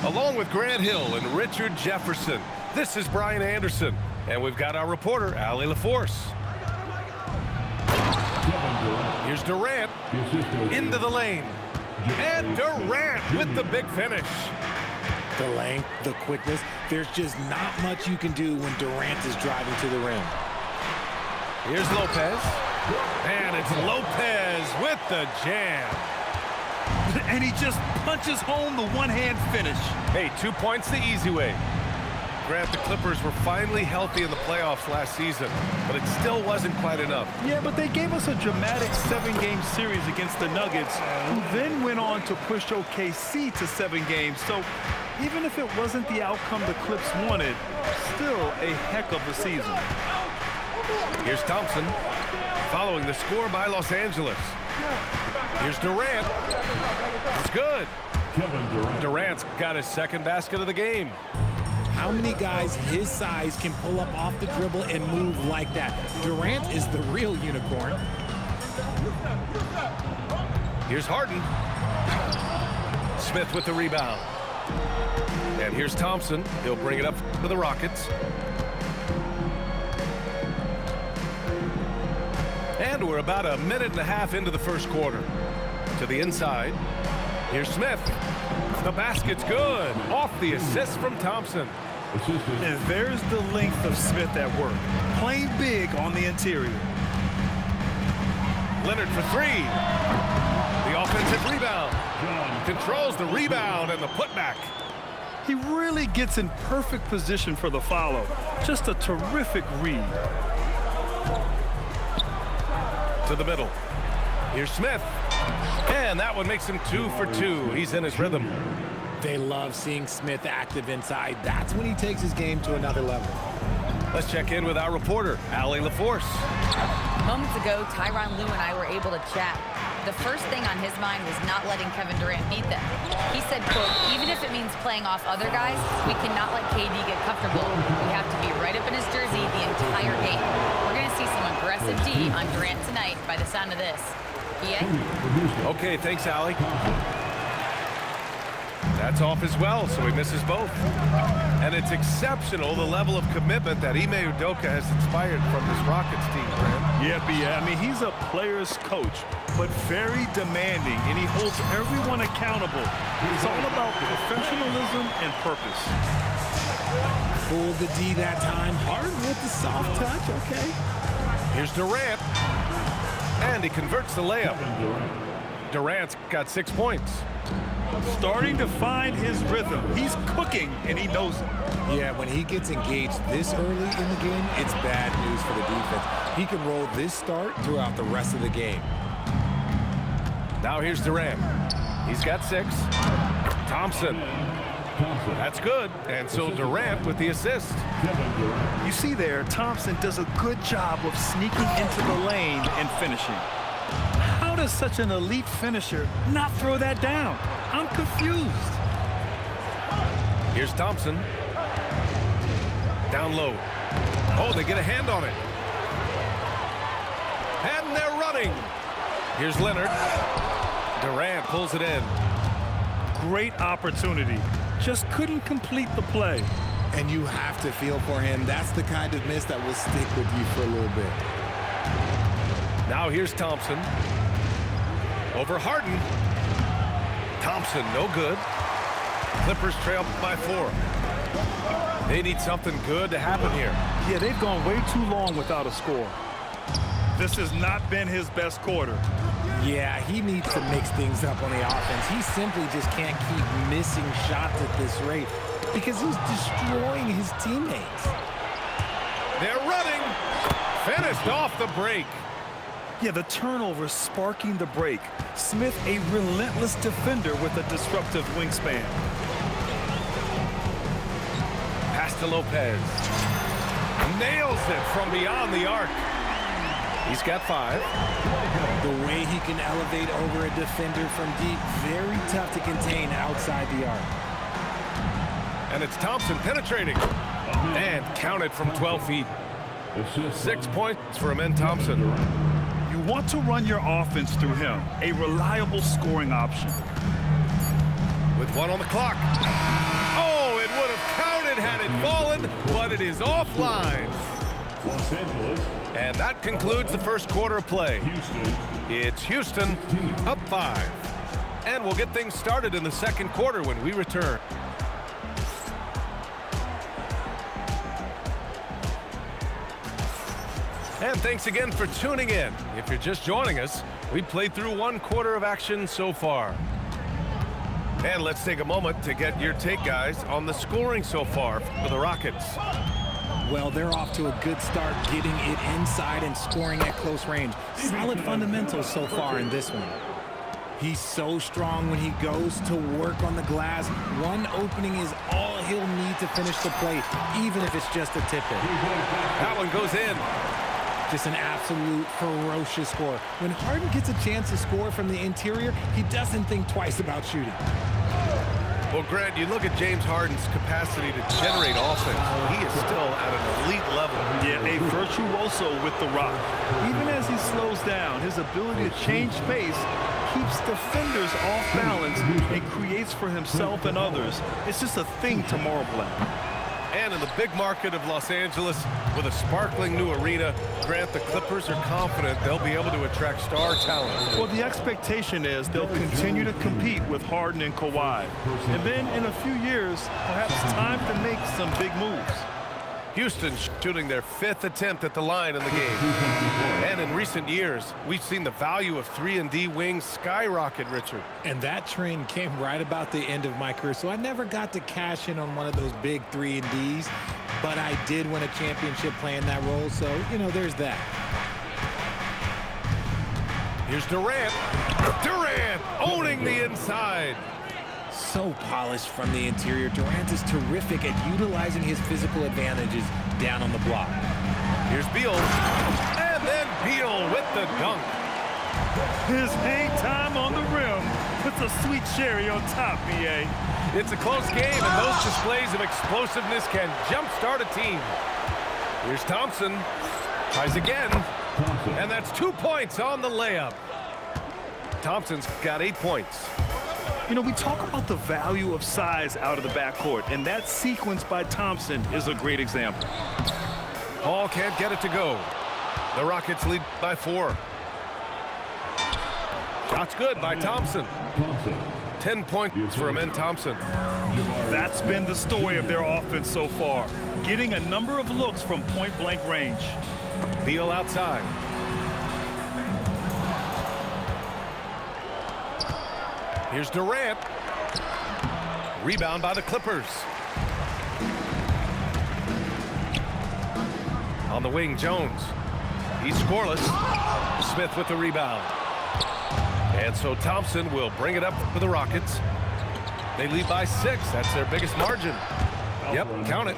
Along with Grant Hill and Richard Jefferson, this is Brian Anderson. And we've got our reporter, Allie LaForce. Here's Durant into the lane. And Durant with the big finish. The length, the quickness, there's just not much you can do when Durant is driving to the rim. Here's Lopez. And it's Lopez with the jam. And he just punches home the one-hand finish. Hey, 2 points the easy way. Grant, the Clippers were finally healthy in the playoffs last season, but it still wasn't quite enough. Yeah, but they gave us a dramatic 7-game series against the Nuggets, who then went on to push OKC to 7 games. So even if it wasn't the outcome the Clips wanted, still a heck of a season. Here's Thompson, following the score by Los Angeles. Here's Durant. It's good. Durant's got his second basket of the game. How many guys his size can pull up off the dribble and move like that? Durant is the real unicorn. Here's Harden. Smith with the rebound. And here's Thompson. He'll bring it up for the Rockets. And we're about a minute and a half into the first quarter. To the inside. Here's Smith. The basket's good. Off the assist from Thompson. And there's the length of Smith at work. Playing big on the interior. Leonard for three. The offensive rebound. Controls the rebound and the putback. He really gets in perfect position for the follow. Just a terrific read. To the middle. Here's Smith. And that one makes him 2 for 2. He's in his rhythm. They love seeing Smith active inside. That's when he takes his game to another level. Let's check in with our reporter, Allie LaForce. Moments ago, Tyronn Lue and I were able to chat. The first thing on his mind was not letting Kevin Durant beat them. He said, quote, even if it means playing off other guys, we cannot let KD get comfortable. We have to be right up in his jersey the entire game. We're going to see some aggressive D on Durant tonight by the sound of this. PA? Okay, thanks, Allie. That's off as well, so he misses both. And it's exceptional, the level of commitment that Ime Udoka has inspired from this Rockets team, Grant. Yeah, I mean, he's a player's coach, but very demanding, and he holds everyone accountable. It's all about professionalism and purpose. Fooled the D that time. Hard with the soft touch, okay. Here's Durant. And he converts the layup. Durant's got 6 points. Starting to find his rhythm. He's cooking, and he knows it. Yeah, when he gets engaged this early in the game, it's bad news for the defense. He can roll this start throughout the rest of the game. Now here's Durant. He's got 6. Thompson. That's good. And so Durant with the assist. You see there, Thompson does a good job of sneaking into the lane and finishing. How does such an elite finisher not throw that down? I'm confused. Here's Thompson. Down low. Oh, they get a hand on it. And they're running. Here's Leonard. Durant pulls it in. Great opportunity. Just couldn't complete the play. And you have to feel for him. That's the kind of miss that will stick with you for a little bit. Now here's Thompson. Over Harden. Thompson, no good. Clippers trail by 4. They need something good to happen here. Yeah, they've gone way too long without a score. This has not been his best quarter. Yeah, he needs to mix things up on the offense. He simply just can't keep missing shots at this rate because he's destroying his teammates. They're running. Finished off the break. Yeah, the turnover sparking the break. Smith, a relentless defender with a disruptive wingspan. Pass to Lopez. Nails it from beyond the arc. He's got 5. The way he can elevate over a defender from deep, very tough to contain outside the arc. And it's Thompson penetrating. And counted from 12 feet. 6 points for Amen Thompson. You want to run your offense through him, a reliable scoring option. With 1 on the clock. but it is offline. Los Angeles. And that concludes the first quarter of play. Houston. It's Houston up 5. And we'll get things started in the second quarter when we return. And thanks again for tuning in. If you're just joining us, we've played through 1 quarter of action so far. And let's take a moment to get your take, guys, on the scoring so far for the Rockets. Well, they're off to a good start getting it inside and scoring at close range. Solid fundamentals so far in this one. He's so strong when he goes to work on the glass. One opening is all he'll need to finish the play, even if it's just a tip-in. That one goes in. Just an absolute ferocious score. When Harden gets a chance to score from the interior, he doesn't think twice about shooting. Well, Grant, you look at James Harden's capacity to generate offense. He is still at an elite level. Yeah, a virtuoso with the rock. Even as he slows down, his ability to change pace keeps defenders off balance and creates for himself and others. It's just a thing to marvel at. And in the big market of Los Angeles, with a sparkling new arena, Grant, the Clippers are confident they'll be able to attract star talent. Well, the expectation is they'll continue to compete with Harden and Kawhi. And then in a few years, perhaps time to make some big moves. Houston shooting their 5th attempt at the line in the game. And in recent years, we've seen the value of 3-and-D wings skyrocket, Richard. And that trend came right about the end of my career, so I never got to cash in on one of those big 3-and-Ds, but I did win a championship playing that role, so, you know, there's that. Here's Durant. Durant owning the inside. So polished from the interior. Durant is terrific at utilizing his physical advantages down on the block. Here's Beal. And then Beal with the dunk. His hang time on the rim puts a sweet cherry on top, B.A. It's a close game, and those displays of explosiveness can jumpstart a team. Here's Thompson. Tries again. And that's 2 points on the layup. Thompson's got 8 points. You know, we talk about the value of size out of the backcourt, and that sequence by Thompson is a great example. Paul can't get it to go. The Rockets lead by 4. Shot's good by Thompson. 10 points for Amen Thompson. That's been the story of their offense so far, getting a number of looks from point-blank range. Beal outside. Here's Durant. Rebound by the Clippers. On the wing, Jones. He's scoreless. Smith with the rebound. And so Thompson will bring it up for the Rockets. They lead by 6. That's their biggest margin. Yep, count it.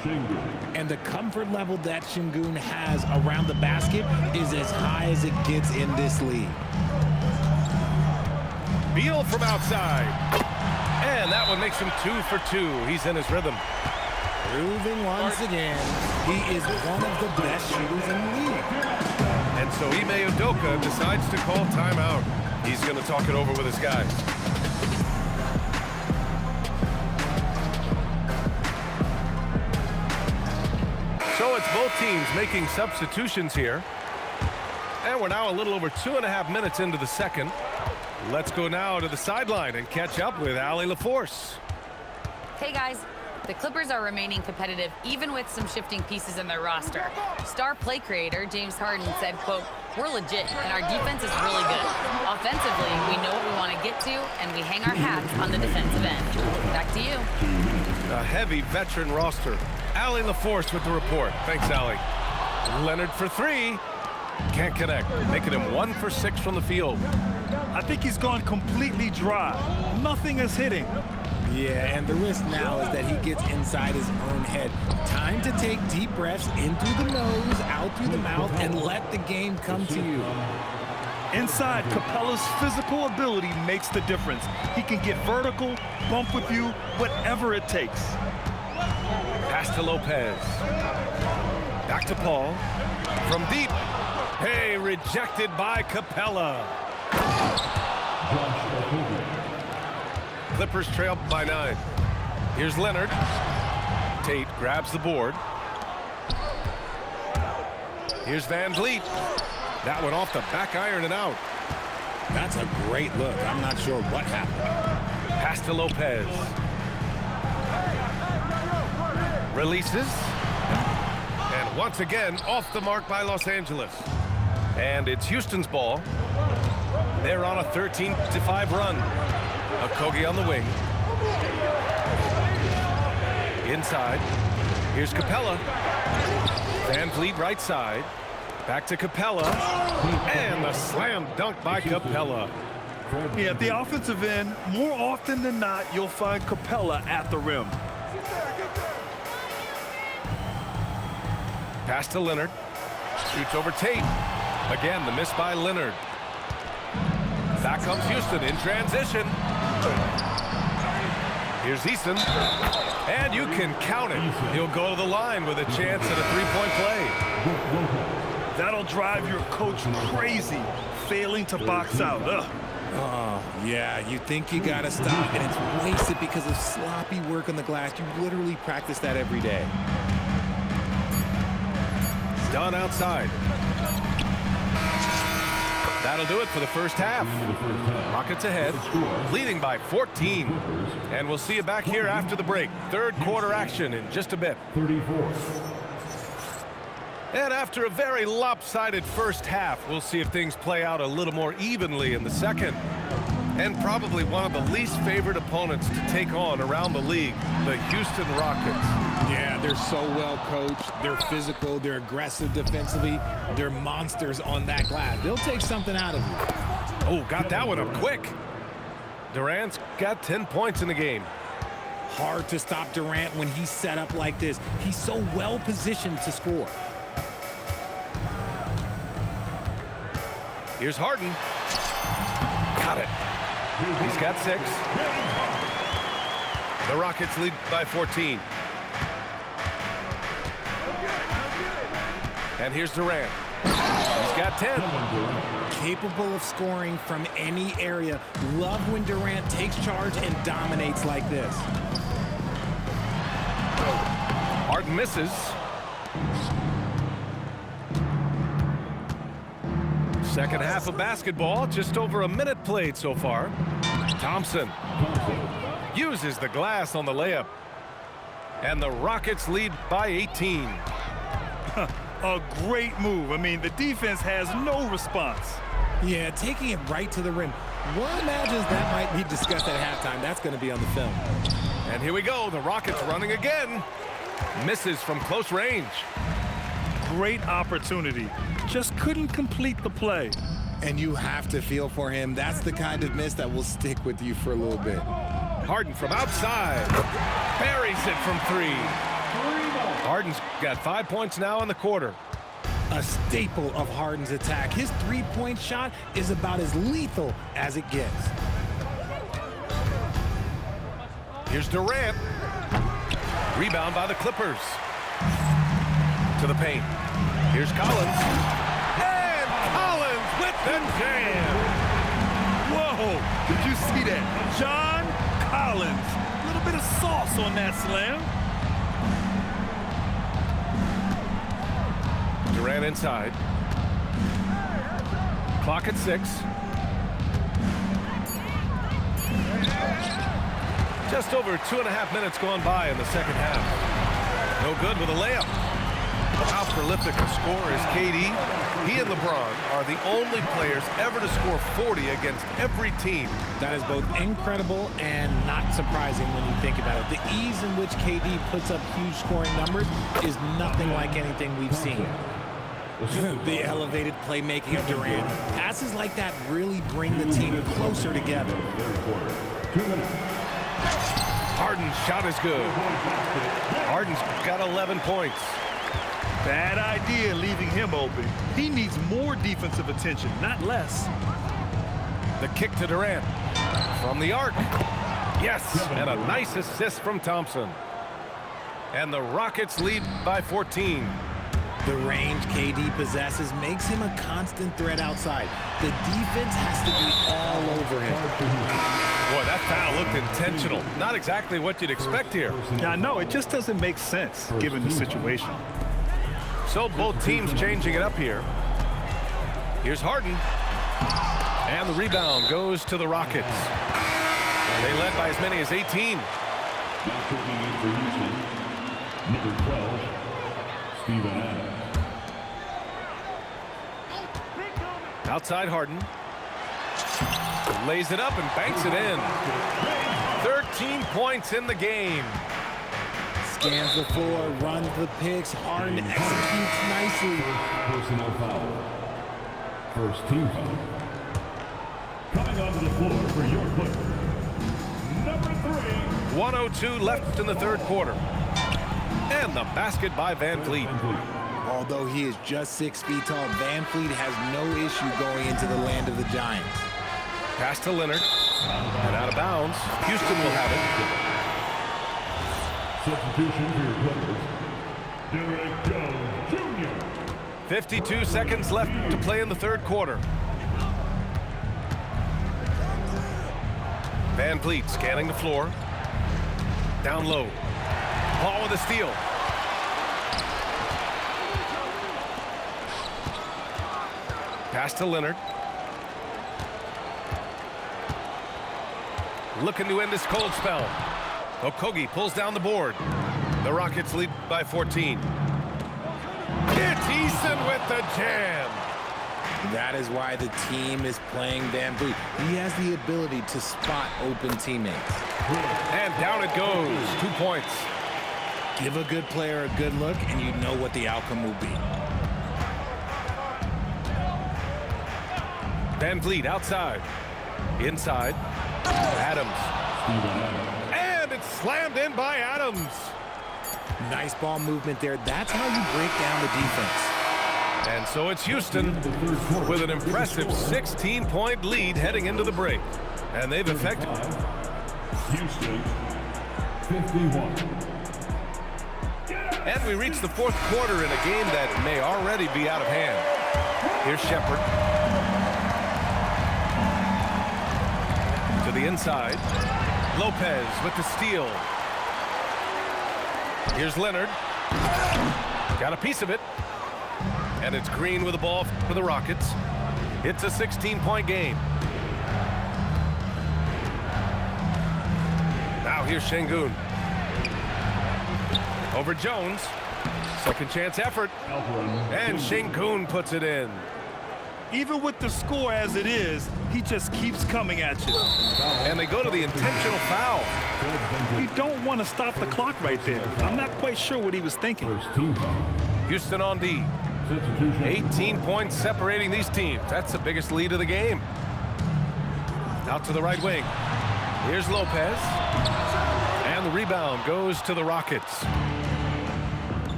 And the comfort level that Şengün has around the basket is as high as it gets in this league. Beal from outside. And that one makes him 2 for 2. He's in his rhythm. Proving once again, he is one of the best shooters in the league. And so Ime Udoka decides to call timeout. He's going to talk it over with his guys. So it's both teams making substitutions here. And we're now a little over 2.5 minutes into the second. Let's go now to the sideline and catch up with Allie LaForce. Hey, guys. The Clippers are remaining competitive even with some shifting pieces in their roster. Star play creator James Harden said, quote, "We're legit and our defense is really good. Offensively, we know what we want to get to and we hang our hats on the defensive end." Back to you. A heavy veteran roster. Allie LaForce with the report. Thanks, Allie. Leonard for 3. Can't connect, making him 1 for 6 from the field. I think he's gone completely dry. Nothing is hitting. Yeah, and the risk now is that he gets inside his own head. Time to take deep breaths in through the nose, out through the mouth, and let the game come to you. Inside, Capella's physical ability makes the difference. He can get vertical, bump with you, whatever it takes. Pass to Lopez. Back to Paul. From deep. Hey, rejected by Capella. Clippers trail by 9. Here's Leonard. Tate grabs the board. Here's Van Vliet. That one off the back iron and out. That's a great look. I'm not sure what happened. Pass to Lopez. Releases. And once again, off the mark by Los Angeles. And it's Houston's ball. They're on a 13-5 run. Okogie on the wing. Inside. Here's Capella. Van Vliet right side. Back to Capella. And the slam dunk by Capella. Yeah, at the offensive end, more often than not, you'll find Capella at the rim. Pass to Leonard. Shoots over Tate. Again, the miss by Leonard. Back comes Houston in transition. Here's Eason. And you can count it. He'll go to the line with a chance at a three-point play. That'll drive your coach crazy, failing to box out. Ugh. Oh, yeah, you think you got to stop, and it's wasted because of sloppy work on the glass. You literally practice that every day. Done outside. That'll do it for the first half. Rockets ahead, leading by 14. And we'll see you back here after the break. Third quarter action in just a bit. 34. And after a very lopsided first half, we'll see if things play out a little more evenly in the second. And probably one of the least favored opponents to take on around the league, the Houston Rockets. Yeah, they're so well coached. They're physical. They're aggressive defensively. They're monsters on that glass. They'll take something out of you. Oh, got that one up quick. Durant's got 10 points in the game. Hard to stop Durant when he's set up like this. He's so well positioned to score. Here's Harden. Got it. He's got 6. The Rockets lead by 14. And here's Durant. He's got 10. Capable of scoring from any area. Love when Durant takes charge and dominates like this. Harden misses. Second half of basketball, just over a minute played so far. Thompson uses the glass on the layup. And the Rockets lead by 18. A great move. I mean, the defense has no response. Yeah, taking it right to the rim. One imagines that might be discussed at halftime. That's going to be on the film. And here we go. The Rockets running again. Misses from close range. Great opportunity. Just couldn't complete the play. And you have to feel for him. That's the kind of miss that will stick with you for a little bit. Harden from outside. Buries it from 3. Harden's got 5 points now in the quarter. A staple of Harden's attack. His three-point shot is about as lethal as it gets. Here's Durant. Rebound by the Clippers. To the paint. Here's Collins. And Collins with the jam. Whoa, did you see that? John Collins. A little bit of sauce on that slam. Durant inside. Clock at 6. Just over 2.5 minutes gone by in the second half. No good with a layup. How prolific a scorer is KD. He and LeBron are the only players ever to score 40 against every team. That is both incredible and not surprising when you think about it. The ease in which KD puts up huge scoring numbers is nothing like anything we've seen. The elevated playmaking of Durant. Passes like that really bring the team closer together. Harden's shot is good. Harden's got 11 points. Bad idea leaving him open. He needs more defensive attention, not less. The kick to Durant. From the arc. Yes, and a nice assist from Thompson. And the Rockets lead by 14. The range KD possesses makes him a constant threat outside. The defense has to be all over him. Boy, that foul looked intentional. Not exactly what you'd expect here. Yeah, I know. It just doesn't make sense given the situation. So both teams changing it up here. Here's Harden. And the rebound goes to the Rockets. They led by as many as 18. Now taking in for Houston, number 12, Steven Adams. Outside Harden. Lays it up and banks it in. 13 points in the game. Scans the floor, runs the picks. Harden executes nicely. Personal foul. First team foul. Coming onto the floor for your player, number 3. 1:02 left in the third quarter. And the basket by Van Vliet. Although he is just 6 feet tall, Van Vliet has no issue going into the land of the Giants. Pass to Leonard. And out of bounds. Houston will have it. Substitution for your players, Durant Jr. 52 seconds left to play in the third quarter. Van Vliet scanning the floor. Down low. Ball with a steal. Pass to Leonard. Looking to end this cold spell. Okogie pulls down the board. The Rockets lead by 14. It's Eason with the jam. That is why the team is playing Van Vliet. He has the ability to spot open teammates. And down it goes. 2 points. Give a good player a good look, and you know what the outcome will be. Van Vliet outside. Inside. Adams. And it's slammed in by Adams. Nice ball movement there. That's how you break down the defense. And so it's Houston with an impressive 16-point lead heading into the break. And they've effected. Houston, 51. And we reach the fourth quarter in a game that may already be out of hand. Here's Shepherd. To the inside. Lopez with the steal. Here's Leonard. Got a piece of it. And it's Green with the ball for the Rockets. It's a 16-point game. Now here's Şengün. Over Jones. Second chance effort. And Şengün puts it in. Even with the score as it is, he just keeps coming at you. And they go to the intentional foul. You don't want to stop the clock right there. I'm not quite sure what he was thinking. First team foul. Houston on D. 18 points separating these teams. That's the biggest lead of the game. Out to the right wing. Here's Lopez. And the rebound goes to the Rockets.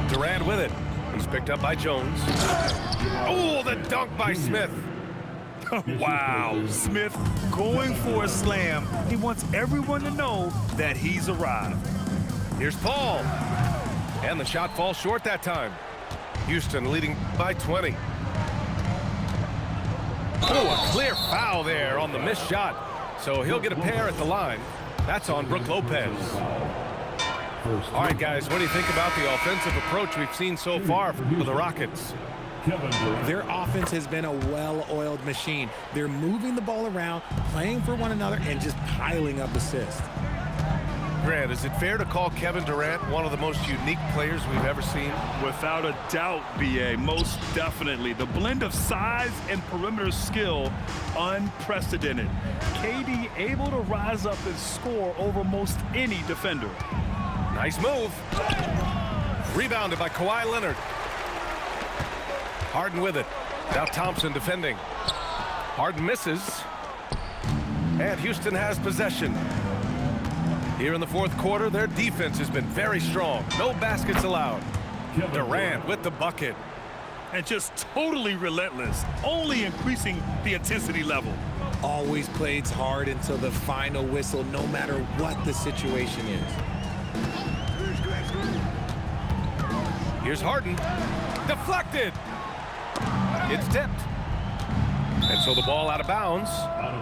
Durant with it. He's picked up by Jones. Oh, the dunk by Smith. Wow, Smith going for a slam. He wants everyone to know that he's arrived. Here's Paul. And the shot falls short that time. Houston leading by 20. Oh, a clear foul there on the missed shot. So he'll get a pair at the line. That's on Brook Lopez. All right, guys, what do you think about the offensive approach we've seen so far for the Rockets? Their offense has been a well-oiled machine. They're moving the ball around, playing for one another, and just piling up assists. Grant, is it fair to call Kevin Durant one of the most unique players we've ever seen? Without a doubt, B.A., most definitely. The blend of size and perimeter skill, unprecedented. KD able to rise up and score over most any defender. Nice move. Rebounded by Kawhi Leonard. Harden with it. Now Thompson defending. Harden misses. And Houston has possession. Here in the fourth quarter, their defense has been very strong. No baskets allowed. Durant with the bucket. And just totally relentless, only increasing the intensity level. Always plays hard until the final whistle, no matter what the situation is. Here's Harden. Deflected. It's tipped. And so the ball out of bounds.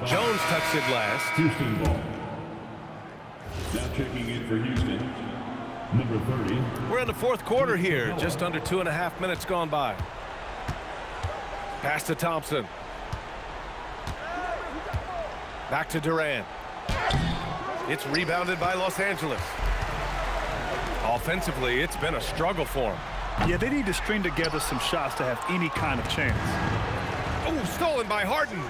Jones touched it last. Houston ball. Now checking in for Houston, Number 30. We're in the fourth quarter here. Just under 2.5 minutes gone by. Pass to Thompson. Back to Durant. It's rebounded by Los Angeles. Offensively, it's been a struggle for them. Yeah, they need to string together some shots to have any kind of chance. Oh, stolen by Harden.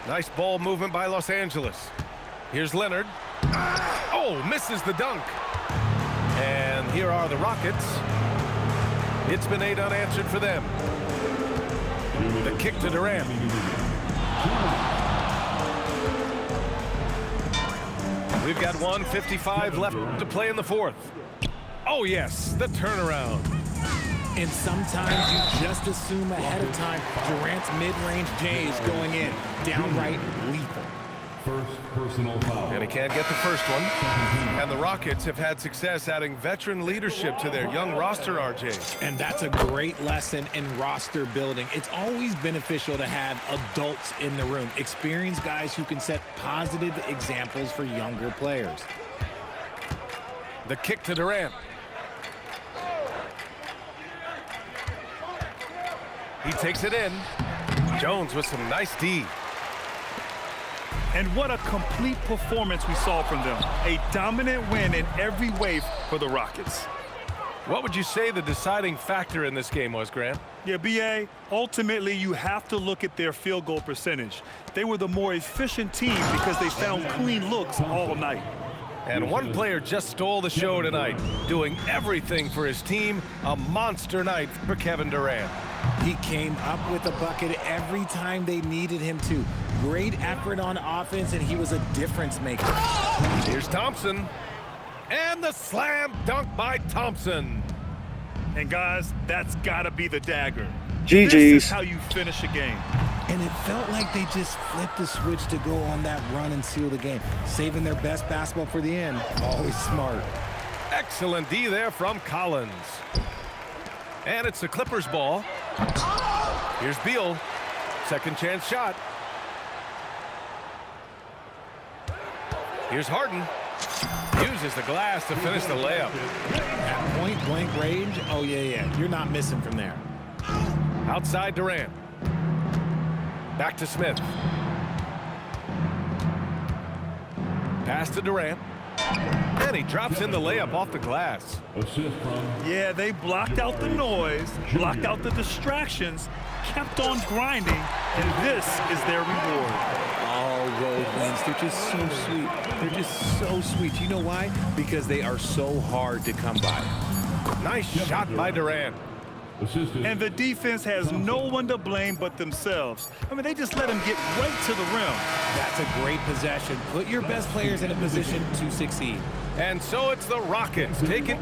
Nice ball movement by Los Angeles. Here's Leonard. Oh, misses the dunk. And here are the Rockets. It's been 8 unanswered for them. The kick to Durant. We've got 1:55 left to play in the fourth. Oh, yes, the turnaround. And sometimes you just assume ahead of time Durant's mid-range J is going in. Downright lethal. First personal foul. And he can't get the first one. And the Rockets have had success adding veteran leadership to their young roster, RJ. And that's a great lesson in roster building. It's always beneficial to have adults in the room, experienced guys who can set positive examples for younger players. The kick to Durant. He takes it in. Jones with some nice D. And what a complete performance we saw from them. A dominant win in every way for the Rockets. What would you say the deciding factor in this game was, Grant? Yeah, B.A., ultimately you have to look at their field goal percentage. They were the more efficient team because they found clean looks all night. And one player just stole the show tonight, doing everything for his team. A monster night for Kevin Durant. He came up with a bucket every time they needed him to. Great effort on offense, and he was a difference maker. Here's Thompson. And the slam dunk by Thompson. And guys, that's got to be the dagger. GG's. This is how you finish a game. And it felt like they just flipped the switch to go on that run and seal the game. Saving their best basketball for the end. Always smart. Excellent D there from Collins. And it's the Clippers ball. Here's Beal. Second chance shot. Here's Harden. Uses the glass to finish the layup. At point blank range, oh yeah. You're not missing from there. Outside Durant. Back to Smith. Pass to Durant. And he drops in the layup off the glass. Assist from. Yeah, they blocked out the noise, blocked out the distractions, kept on grinding, and this is their reward. All road wins. They're just so sweet. They're just so sweet. You know why? Because they are so hard to come by. Nice shot by Durant. Assisted. And the defense has no one to blame but themselves. I mean, they just let him get right to the rim. That's a great possession. Put your best players in a position to succeed. And so it's the Rockets taking